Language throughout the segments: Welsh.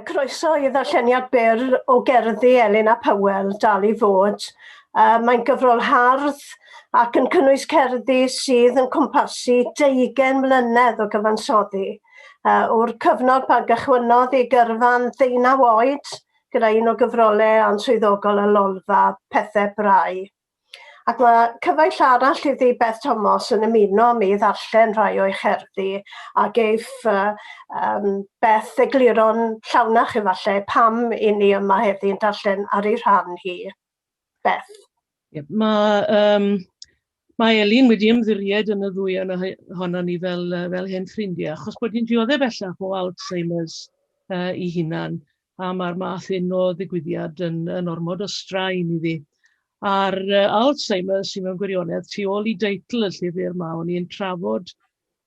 Croeso i ddarlleniad byr o gerddi Elin a Hywel, dal i fod. Mae'n gyfrol hardd ac yn cynnwys cerddi sydd yn cwmpasu 20 mlynedd o gyfansoddi. O'r cyfnod pan gychwynnodd i gyrfa'n 19 oed, gyda un o gyfrolau answyddogol y Lolfa, Pethau Brau. Ac mae cyfaill arall iddi Beth Thomas yn ymuno mi ddarllen rhai o'i cherddi a geiff Beth egluro'n llawnach efallai pam i ni yma heddi'n darllen ar ei rhan hi. Beth. Mae Elin wedi ymddiried yn y ddwy ohono ni fel hen ffrindiau, achos bod hi'n dioddef bellach o Alzheimer's i hunan, a mae'r math hyn o ddigwyddiad yn ormod o straen iddi. A'r Alzheimer's sy'n mewn gwirionedd tu ôl i deitl y llyfr yma, o'n i'n trafod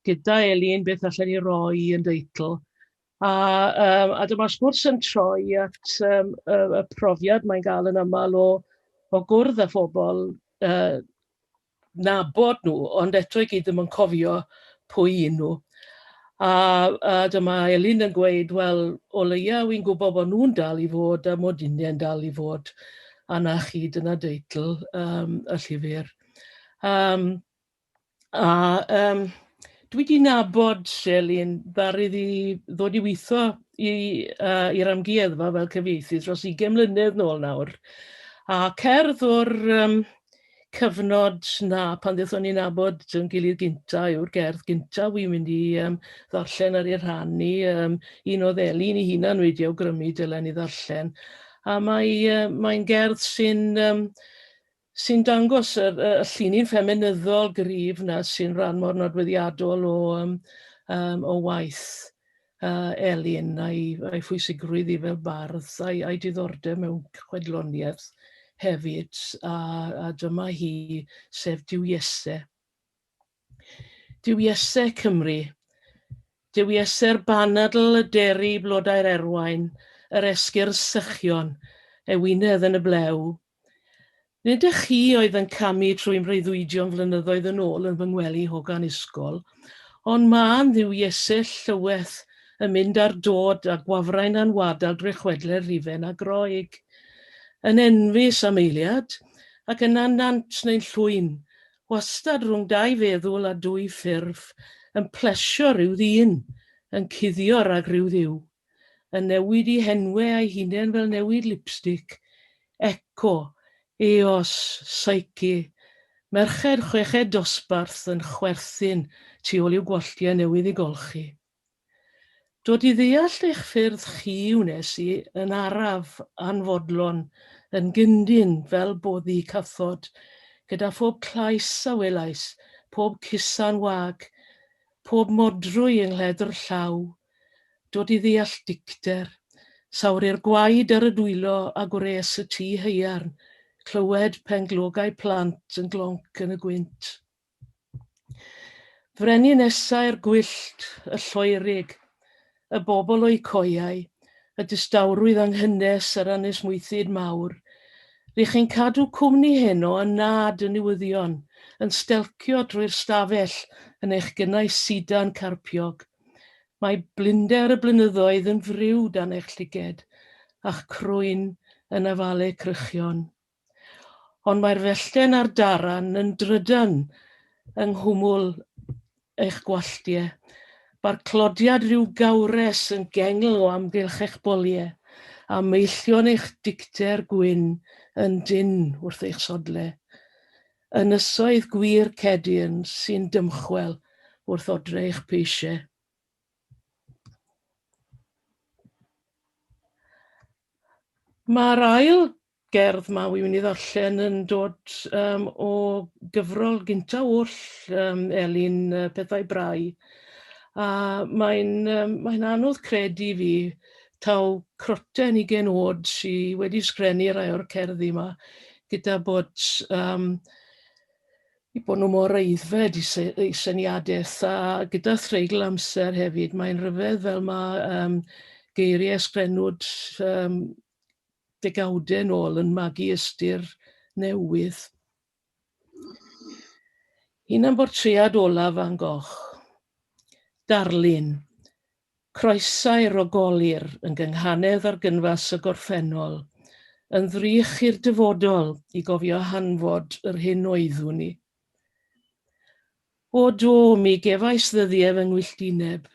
gyda Elin beth allan ni roi yn deitl. A dyma'r sgwrs yn troi at y profiad mae'n gael yn aml o gwrdd â phobl nabod nhw, ond eto i gyd ddim yn cofio pwy un nhw. A dyma Elin yn gweud, wel, o leia wy'n gwybod bod nhw'n dal i fod a mod uniau'n dal i fod. A na chi, dyna deitl y llyfr. Dwi wedi nabod Elin ddaru ddi ddod i weithio i'r amgueddfa fel cyfieithydd dros 20 mlynedd nôl nawr. A cerdd o'r cyfnod na pan ddethon ni nabod yn gilydd gynta yw'r gerdd gynta wy'n mynd i ddarllen ar ei rhan ni. Un oedd Elin ei hunan wedi awgrymu dylen i ddarllen. A mae'n gerdd sy'n dangos y llunin ffeminyddol gryf na sy'n rhan mor nodweddiadol o waith Elin a'i phwysigrwydd i fel bardd a'i diddordeb mewn chwedloniaeth hefyd. A dyma hi, sef Duwiesau. Duwiesau Cymru. Duwiesau'r banadl y deri blodau'r erwain, yr esgyr sychion, ewinedd yn y blew. Nid ych chi oedd yn camu trwy'n breuddwydion flynyddoedd yn ôl yn fy ngwely hogan ysgol, ond ma'n ddiwiesau llyweth yn mynd ar dod a gwafrau'n anwadal drwy chwedlau rifen a groeg. Yn enfus am eiliad, ac yn anant neu'n llwyn, wastad rhwng dau feddwl a dwy ffurf, yn plesio rhyw ddyn, yn cuddio rhag rhyw ddiw, yn newid i henwau a'i hunain fel newid lipstick, eco, eos, psyche, merched chweched dosbarth yn chwerthin tu ôl i'w gwaltiau newydd i golchi. Dod i ddeall eich ffyrdd chi wnes i yn araf anfodlon, yn gyndyn fel boddi cathod, gyda phob clais a welais, pob cusa'n wag, pob modrwy yng nghledd llaw, dod i ddeall dicter, sawri'r gwaed ar y dwylo a gwres y tŷ haearn, clywed penglogau plant yn glonc yn y gwynt. Frenu nesau'r gwyllt, y lloerig, y bobl o'i coiau, y distawrwydd anghynnes yr anesmwythyd mawr. Rydych chi'n cadw cwmni heno yn nad yn newyddion, yn stelcio drwy'r stafell yn eich gynnau sidan carpiog. Mae blinder y blynyddoedd yn friw dan eich llyged, a'ch crwyn yn afalau crychion. Ond mae'r fellten a'r daran yn drydan yng nghwmwl eich gwalltiau. Mae'r clodiad rhyw gawres yn gengl o amgylch eich boliau, a meillion eich dicter gwyn yn dyn wrth eich sodle. Ynysoedd gwir cedi'n sy'n dymchwel wrth odre eich peisiau. Mae'r ail gerdd ma wy'n mynd i ddarllen yn dod o gyfrol gynta oll Elin, Pethau Brau. A mae'n anodd credu fi taw croten 20 oed sy wedi sgrennu rai o'r cerddi yma, gyda bod nhw mor eiddfed i syniadaeth a gyda threigl amser hefyd. Mae'n rhyfedd fel mae geiriau sgrenwyd degawdau nôl yn magu ystyr newydd. Un am bortread Olaf Van Gogh. Darlun. Croesau'r ogolir yn gynghanedd ar gynfas y gorffennol, yn ddrych i'r dyfodol i gofio hanfod yr hyn oeddwn ni. O do mi gefais ddyddiau fy ngwylltineb,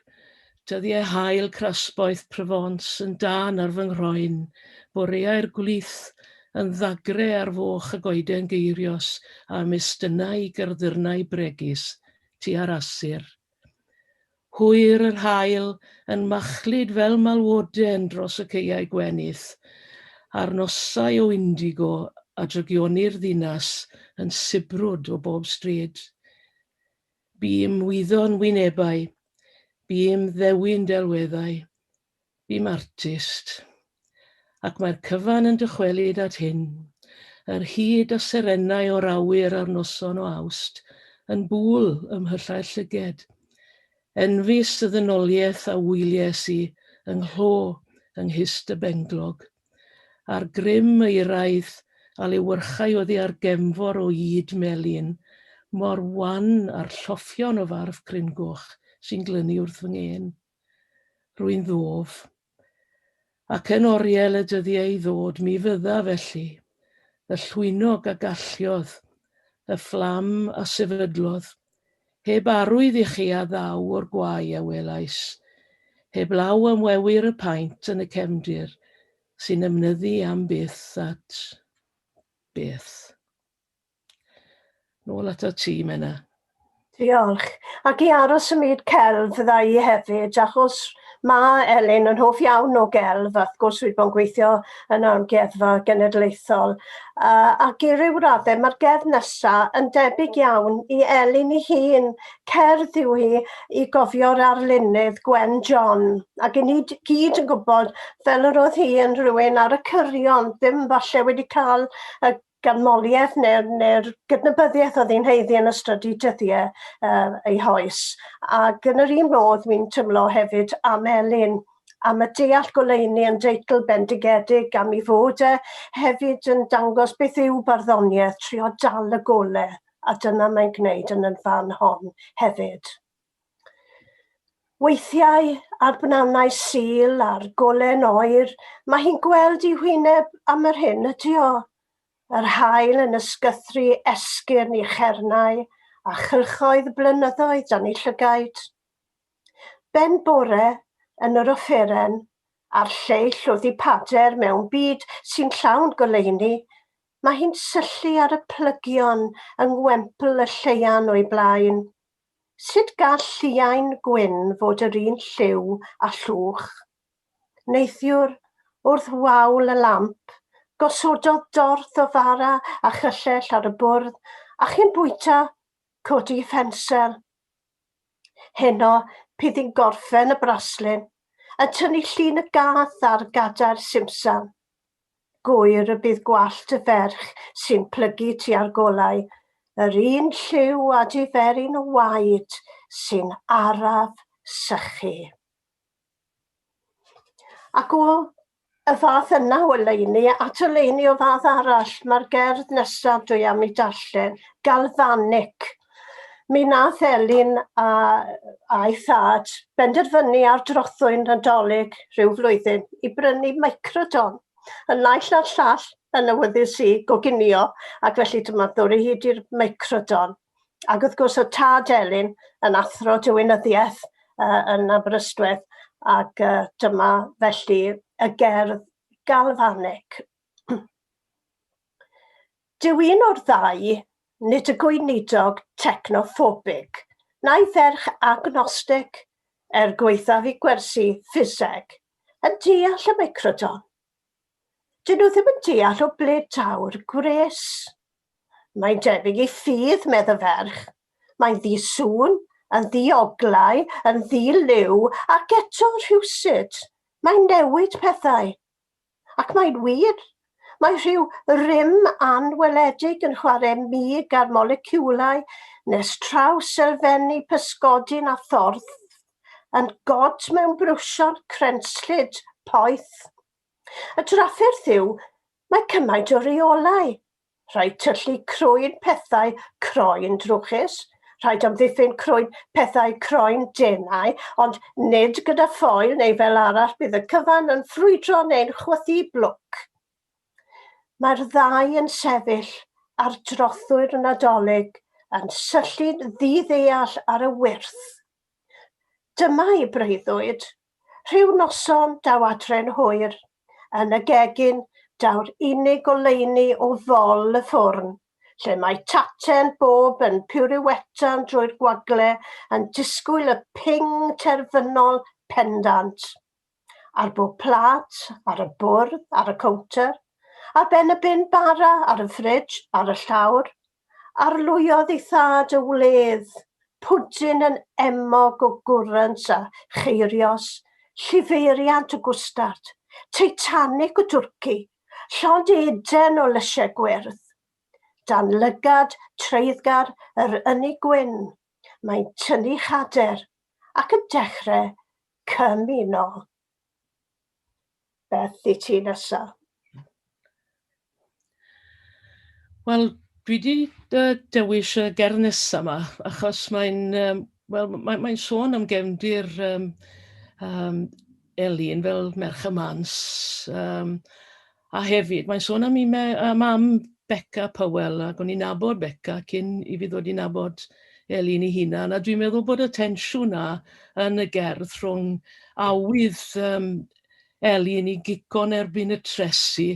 dyddiau hael crasboeth Provence yn dan ar fy nghroen, boreau'r gwlith yn ddagre ar foch y goeden geirios a mistynau gyrddyrnau bregus tu ar asir. Hwyr yr hael yn machlud fel malwoden dros y caeau gwenith, a'r nosau o indigo a drygionir ddinas yn sibrwd o bob stryd. Bîm wyddon wynebau, bîm ddewin delweddau, bîm artist. Ac mae'r cyfan yn dychwelyd at hyn, yr hyd a serenau o'r awyr ar noson o Awst, yn bŵl ymhyllau'r llyged. Enfys y ddynoliaeth a wylies i ynghlô ynghyst y benglog, a'r grym eiraidd a liwyrchau oddi ar gemfor o yd melin, mor wan a'r lloffion o farf cringwch sy'n glynu wrth fy ngên. Rwy'n ddof. Ac yn oriel y dyddiau i ddod mi fydda felly, y llwynog a galliodd, y fflam a sefydlodd, heb arwydd i chi a ddaw o'r gwai a welais, heb law ymwewyr y paent yn y cefndir, sy'n ymnyddu am byth at Beth. Nôl at o ti, Menna. Diolch. Ac i aros ym myd celf fydda i hefyd, achos mae Elin yn hoff iawn o gelf, wrth gwrs wedi bod yn gweithio yn amgueddfa genedlaethol. Ac i ryw raddau, mae'r gerdd nesaf yn debyg iawn i Elin ei hun. Cerdd yw hi i gofio'r arlunydd Gwen John. Ac i ni gyd yn gwybod, fel yr oedd hi yn rhywun ar y cyrion, ddim falle wedi cael y ganmoliaeth neu'r gydnabyddiaeth oedd hi'n heiddi yn ystod ei dyddiau ei hoes. Ac yn yr un modd, mi'n tymlo hefyd am Elin, am y deall goleuni yn deitl bendigedig, am ei fod hefyd yn dangos beth yw barddoniaeth, trio dal y golau, a dyna mae'n gwneud yn y fan hon hefyd. Weithiau ar bananau sul, a'r golau oer, mae hi'n gweld ei hwyneb am yr hyn ydy o. Yr haul yn ysgythru esgyrn i chernau a chylchoedd blynyddoedd dan ei llygaid. Ben bore yn yr offeren a'r lleill wrth ei pader mewn byd sy'n llawn goleuni, mae hi'n syllu ar y plygion yng ngwempl y lleian o'i blaen. Sut gall lluain gwyn fod yr un lliw a llwch? Neithiwr wrth wawl y lamp, gosododd dorth o fara a chyllell ar y bwrdd, a chi'n bwyta codi ffensel. Heno, bydd hi'n gorffen y braslun, yn tynnu llun y gath ar gadair Simpson. Gwyr y bydd gwallt y ferch sy'n plygu tua'r golau, yr un lliw a diferyn o waed sy'n araf sychu. Ac o y fath yna o leini, at y leini o fath arall, mae'r gerdd nesaf dwi am ei darllen, galfanic. Mi nath Elin a'i thad benderfynu ar drothwyn Nadolig rhyw flwyddyn i brynu microdon. Yn naill na'r llall yn awyddus i goginio, ac felly dyma ddod o hyd i'r microdon. Ac wrth gwrs o tad Elin yn athro dyweinyddiaeth yn Aberystwyth, ac dyma felly y gerdd galfanic. Dyw un o'r ddau, nid y gweinidog technophobig, na'i ferch agnostig gweithaf i gwersi ffiseg, yn deall y microdon. Dyn nhw ddim yn deall o ble daw'r gwres. Mae'n debyg i ffydd, medda ferch. Mae'n ddi-sŵn, yn ddioglau, yn ddi-liw, ac eto rhywsyd. Mae'n newid pethau. Ac mae'n wir. Mae rhyw rym anweledig yn chwarae mig ar moleciwlau nes traws elfennu pysgodyn a thorth, yn god mewn brwsio'n crenslyd poeth. Y drafferth yw, mae cymaint o reolau. Rhaid tyllu crwyn pethau croen drwchus, Rhaid amddiffyn pethau croen denau, ond nid gyda ffoil neu fel arall bydd y cyfan yn ffrwydro neu'n chwythu blwc. Mae'r ddau yn sefyll ar drothwy'r Nadolig yn syllid ddiddeall ar y wyrth. Dyma ei breuddwyd, rhyw noson daw adre'n hwyr, yn y gegin daw'r unig oleuni o fol y ffwrn, lle mae taten bob yn piwriwetan drwy'r gwagle yn disgwyl y ping terfynol pendant. Ar bob plat, ar y bwrdd, ar y cownter, ar ben y bin bara, ar y ffridge, ar y llawr, arlwyodd ei thad y wledd, pwdin yn emog o gwrant a cheirios, llifeiriant o gwstard, Titanic o Twrci, llond eden o lysiau gwyrdd. Dan lygad treiddgar yr ynni gwyn, mae'n tynnu chader ac yn dechrau cymuno. Beth i ti nesa? Wel, dwi wedi dewis y gerdd nesa yma, achos mae'n sôn am gefndir Elin fel merch y mans, a hefyd mae'n sôn am mam Beca Hywel, ac o'n i'n nabod Beca cyn i fi ddod i nabod Elin ei hunan, a dwi'n meddwl bod y tensiwn na yn y gerdd rhwng awydd Elin i gico'n erbyn y tresu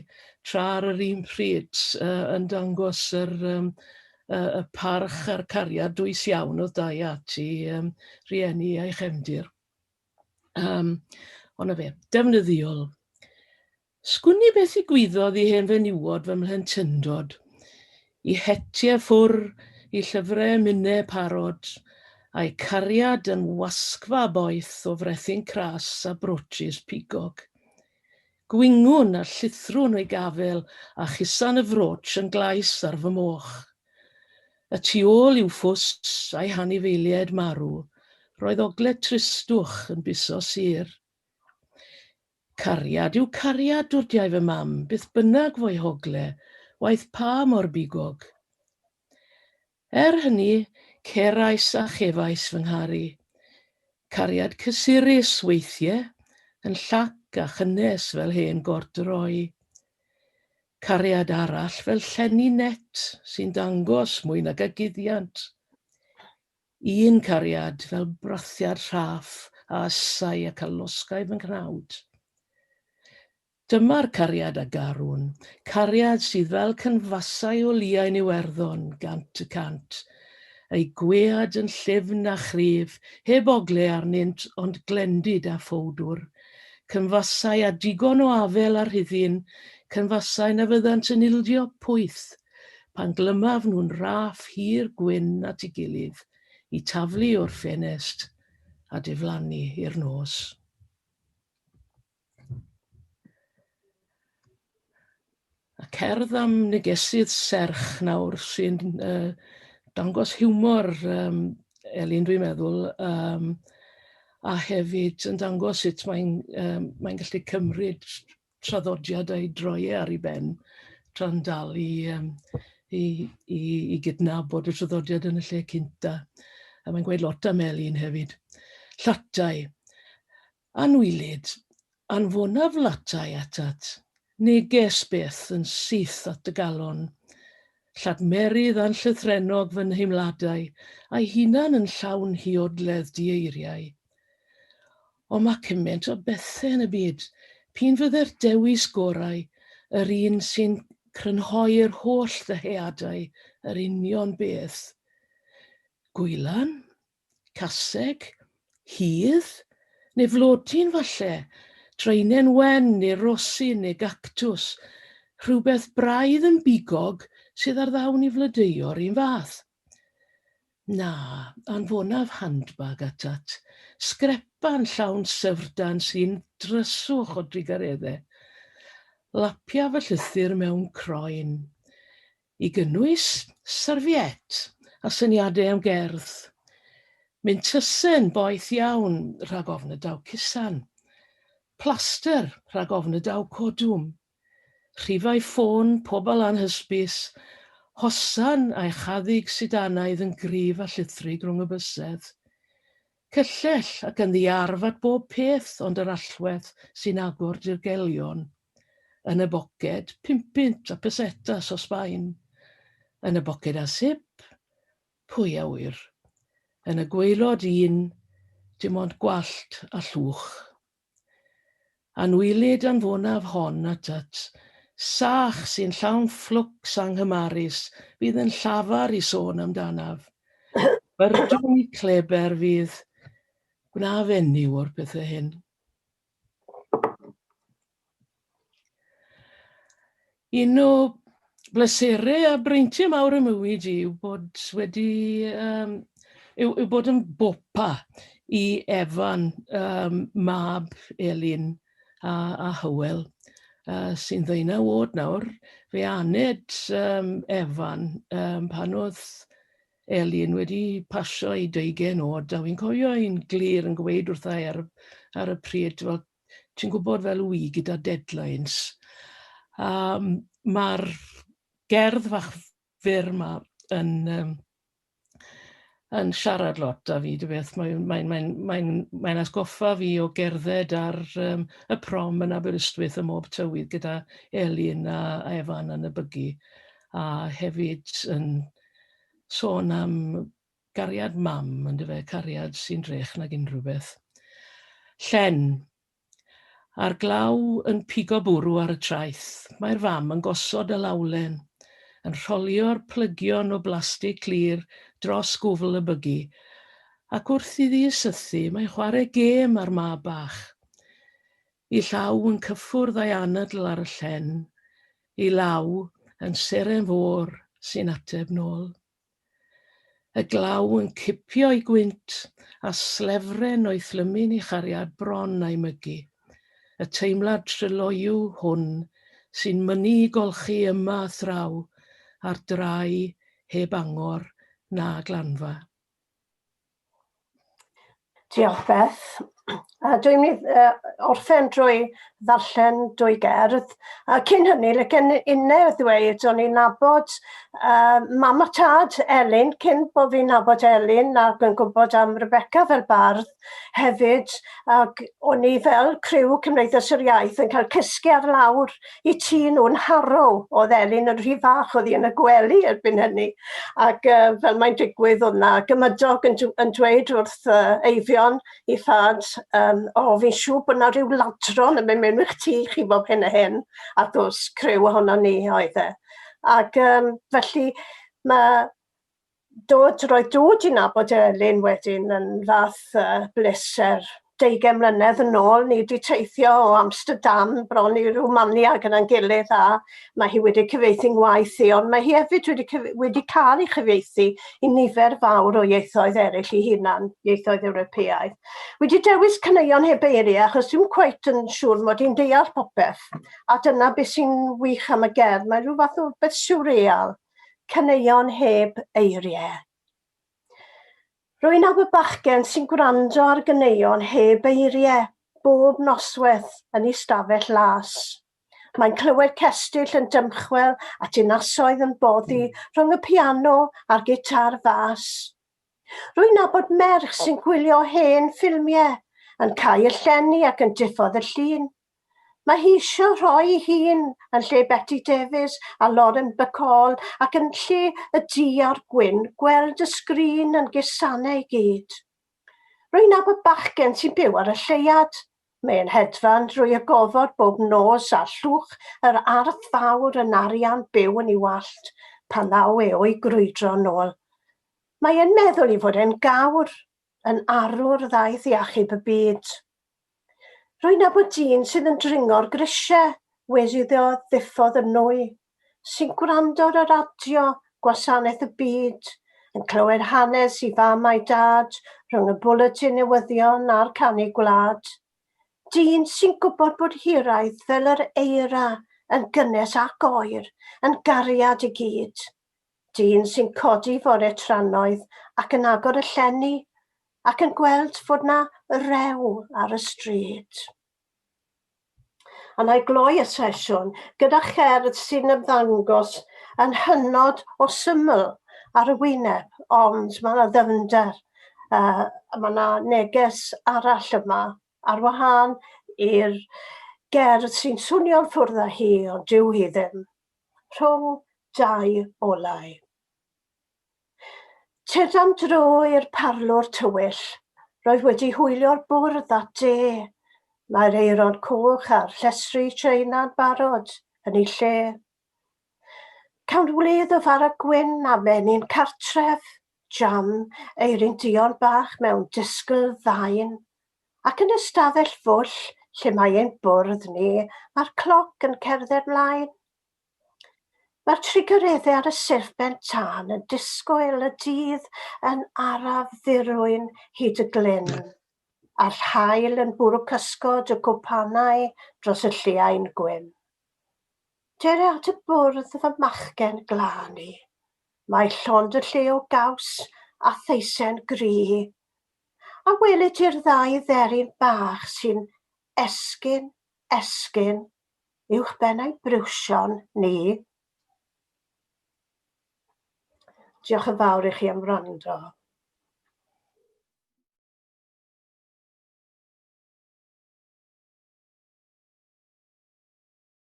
tra ar yr un pryd yn dangos y parch a'r cariad dwys iawn o ddau ati rhieni a'i chefndir. Ond fe, defnyddiol. Sgwni beth i gwyddodd i hen fenywod fy mhlentyndod, i hetiau ffwr, i llyfrau minnau parod, a'i cariad yn wasgfa boeth o frethu'n cras a brochis pigog. Gwingwn a llithrwn o'i gafel a chusan y froch yn glais ar fy moch. Y tu ôl i'w ffws a'i hanifeiliaid marw, roedd ogle tristwch yn buso sir. Cariad yw cariad dwrdiau fy mam, byth bynnag fo'i hogle, waith pa mor bigog. Hynny, cerais a chefais fy ngharu. Cariad cysurus weithiau, yn llac a chynnes fel hen gordroi. Cariad arall fel llenni net sy'n dangos mwy nag aguddiant. Un cariad fel brathiad rhaff a ysau ac a losgau fy nghnawd. Dyma'r cariad a garwn, cariad sydd fel canfasau o liau'n Iwerddon gant y cant, ei gwead yn llyfn a chrif, heb ogle arnynt ond glendid a ffowdwr, canfasau a digon o afel ar hyddin, canfasau na fyddant yn ildio pwyth, pan glymaf nhw'n raff hir gwyn at ei gilydd, i taflu o'r ffenest a diflannu i'r nos. A cerdd am negesydd serch nawr sy'n dangos hiwmor Elin, dwi'n meddwl, a hefyd yn dangos sut mae'n gallu cymryd traddodiad a'i droiau ar ei ben tra'n dal i gydnabod y traddodiad yn y lle cynta. A mae'n gweud lot am Elin hefyd. Llatau. Anwylid. Anfonaf latau atat. Neges Beth yn syth at y galon. Lladmerydd a'n llythrennog fy nheimladau, a'i hunan yn llawn hiodledd dieiriau. O mae cymaint o bethau yn y byd, p'un fydde'r dewis gorau, yr un sy'n crynhoi'r holl ddyheadau, yr union beth. Gwylan, caseg, hydd, neu flodyn falle, treinen wen neu rosyn neu gactws, rhywbeth braidd yn bigog sydd ar ddawn i flodeuo'r un fath. Na, anfonaf handbag atat, sgrepan llawn syfrdan sy'n dryswch o drigareddau. Lapia fy llythyr mewn croen. I gynnwys serviet a syniadau am gerdd. Mintysyn boeth iawn rhag ofn y daw cusan. Plaster rhag ofn y daw codwm. Rhifau ffôn pobl anhysbys, Hosan a'i chaddig sidanaidd yn grif a llithrig rhwng y bysedd. Cyllell ac yn ddiarf at bob peth ond yr allwedd sy'n agor dirgelion. Yn y boced, pimpint a pesetas o Sbaen. Yn y boced a sip, pwy a wyr. Yn y gwaelod un, dim ond gwallt a llwch. Anwylid anfonaf hon at sach sy'n llawn fflwcs anghymarus fydd yn llafar i sôn amdanaf. Byrdwn i cleber fydd gwna fenyw o'r pethau hyn. Un o bleserau a breintiau mawr y mywyd i yw bod yw bod yn bopa i Efan, mab Elin a Hywel, sy'n 19 oed nawr. Fe aned Efan pan oedd Elin wedi pasio i 20 oed, a fi'n cofio un glir yn gweud wrtha ar y pryd, wel, ti'n gwybod fel wy gyda deadlines. Mae'r gerdd fach fyr yma yn siarad lot â fi, Beth. Mae'n atgoffa fi o gerdded ar y prom yn Aberystwyth ym mob tywydd gyda Elin a Efan yn y byggy, a hefyd yn sôn am gariad mam, cariad sy'n drech nag unrhyw beth. Llen. Ar glaw yn pigo bwrw ar y traeth, mae'r fam yn gosod y lawlen, yn rholio'r plygion o blastig clir dros gwfl y byggy, ac wrth iddi sythu, mae'n chwarae gêm ar mab bach. I llaw yn cyffwrdd a'i anadl ar y llen, i law yn seren fôr sy'n ateb nôl. Y glaw yn cipio i gwynt a slefren o'i thlymu'n ei chariad bron a'i mygu. Y teimlad tryloiw hwn sy'n mynnu i golchi yma a thraw ar drai heb angor na glanfa. Diolch Beth. Dwi'n mynd orffen drwy ddarllen dwy gerdd. Cyn hynny, licen unau ddweud, o'n i'n nabod mam a tad Elin, cyn bod fi'n nabod Elin ac yn gwybod am Rebecca fel bardd hefyd, ac o'n i fel criw Cymdeithas yr Iaith yn cael cysgu ar lawr i tŷ nhw'n Harrow. Oedd Elin yn rhy fach, oedd hi yn y gwely erbyn hynny, ac fel mae'n digwydd o'na, gymydog yn dweud wrth Eifion i thad, fi'n siŵr bod yna rhyw ladron yn mynd mewn i'ch tŷ chi bob hyn a hyn, a dos criw ohono ni oedd e. Ac felly mae roi dod i nabod Elin wedyn yn fath bleser. 20 mlynedd yn ôl, ni wedi teithio o Amsterdam bron i Rwmania gyda'n gilydd, a mae hi wedi cyfieithu'n waith i, ond mae hi hefyd wedi cael ei chyfieithu i nifer fawr o ieithoedd eraill i hunan, ieithoedd Ewropeaidd. Wedi dewis caneuon heb eiriau, achos dwi'n cweit yn siŵr mod i'n deall popeth, a dyna beth sy'n wych am y gerdd. Mae rhyw fath o beth siwreal, caneuon heb eiriau. Rwy'n abod bachgen sy'n gwrando ar ganeuon heb eiriau, bob noswaith yn ei stafell las. Mae'n clywed cestyll yn dymchwel a dinasoedd yn boddi rhwng y piano a'r gitar fas. Rwy'n abod merch sy'n gwylio hen ffilmiau, yn cau y llenni ac yn diffodd y llun. Mae hi eisiau rhoi hun yn lle Betty Davies a Lauren Bacall ac yn lle y du a'r gwyn gweld y sgrin yn gusanau i gyd. Rwy'n abod bachgen sy'n byw ar y lleiad. Mae'n hedfan drwy y gofod bob nos a llwch yr ardd fawr yn arian byw yn ei wallt pan ddaw e o'i grwydro nôl. Mae e'n meddwl i fod e'n gawr, yn arwr ddaeth i achub y byd. Rwy'n abod dyn sydd yn dringo'r grisiau, wediddo ddiffodd y nwy, sy'n gwrando ar y radio, gwasanaeth y byd, yn clywed hanes i fam a'i dad, rhwng y bwletin newyddion a'r canu gwlad. Dyn sy'n gwybod bod hiraeth fel yr eira yn gynnes ac oer, yn gariad i gyd. Dyn sy'n codi fore trannoedd ac yn agor y llenni, ac yn gweld fod na rew ar y stryd. A na i gloi y sesiwn gyda cherdd sy'n ymddangos yn hynod o syml ar y wyneb, ond mae yna ddyfnder. Mae yna neges arall yma ar wahân i'r gerdd sy'n swnio'n ffwrdd â hi, ond dyw hi ddim. Rhwng dau olau. Tedam dro i'r parlwr tywyll. Roedd wedi hwylio'r bwrdd at de. Mae'r eiron coch a'r llestri treina'n barod yn ei lle. Cawn wlydd o fara gwyn a menyn cartref, jam, eirin dion bach mewn disgl ddain, ac yn ystafell fwll lle mae ein bwrdd ni, mae'r cloc yn cerdded mlaen. Mae'r trigareddau ar y sirff ben tân yn disgwyl y dydd yn araf ddirwyn hyd y glyn, a'r haul yn bwrw cysgod y cwpanau dros y lliain gwyn. Dere at y bwrdd fy machgen glân i. Mae llond y lle o gaws a theisen gri, a welyd i'r ddau dderyn bach sy'n esgyn uwch ben ei brwsion ni. Diolch yn fawr i chi am wrando.